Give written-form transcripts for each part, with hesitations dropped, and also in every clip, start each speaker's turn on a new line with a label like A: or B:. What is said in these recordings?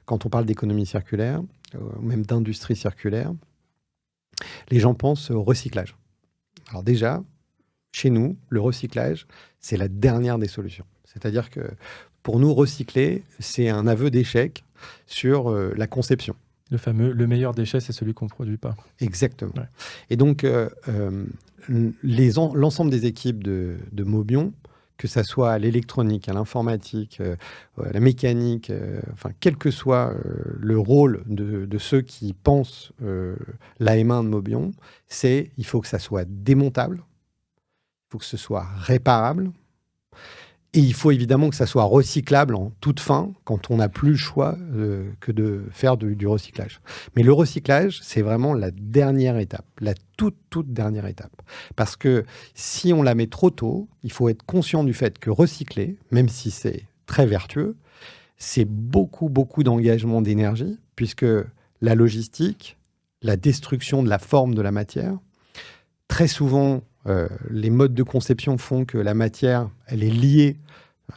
A: quand on parle d'économie circulaire, même d'industrie circulaire, les gens pensent au recyclage. Alors déjà, chez nous, le recyclage, c'est la dernière des solutions. C'est-à-dire que pour nous, recycler, c'est un aveu d'échec sur la conception.
B: Le fameux, le meilleur déchet, c'est celui qu'on ne produit pas.
A: Exactement.
B: Ouais.
A: Et donc, l'ensemble des équipes de Mobion, que ça soit à l'électronique, à l'informatique, à la mécanique, enfin, quel que soit le rôle de ceux qui pensent l'AM1 de Mobion, c'est il faut que ça soit démontable, il faut que ce soit réparable, et il faut évidemment que ça soit recyclable en toute fin quand on n'a plus le choix que de faire du recyclage. Mais le recyclage, c'est vraiment la dernière étape, la toute dernière étape. Parce que si on la met trop tôt, il faut être conscient du fait que recycler, même si c'est très vertueux, c'est beaucoup d'engagement d'énergie, puisque la logistique, la destruction de la forme de la matière, très souvent, les modes de conception font que la matière, elle est liée.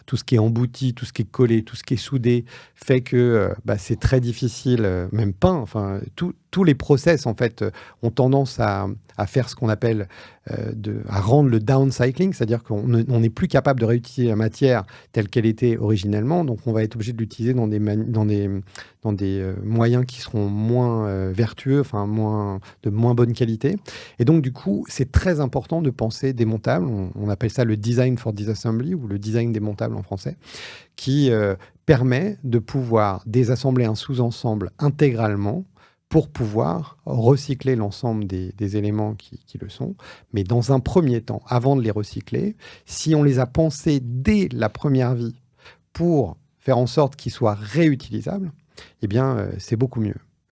A: Tout ce qui est embouti, tout ce qui est collé, tout ce qui est soudé, fait que c'est très difficile, même peint. Enfin, tous les process, en fait, ont tendance à faire ce qu'on appelle, à rendre le downcycling, c'est-à-dire qu'on n'est plus capable de réutiliser la matière telle qu'elle était originellement, donc on va être obligé de l'utiliser dans des moyens qui seront moins vertueux, enfin de moins bonne qualité. Et donc, du coup, c'est très important de penser démontable. On appelle ça le design for disassembly ou le design démontable en français, qui permet de pouvoir désassembler un sous-ensemble intégralement pour pouvoir recycler l'ensemble des éléments qui le sont. Mais dans un premier temps, avant de les recycler, si on les a pensés dès la première vie pour faire en sorte qu'ils soient réutilisables, eh bien, c'est beaucoup mieux.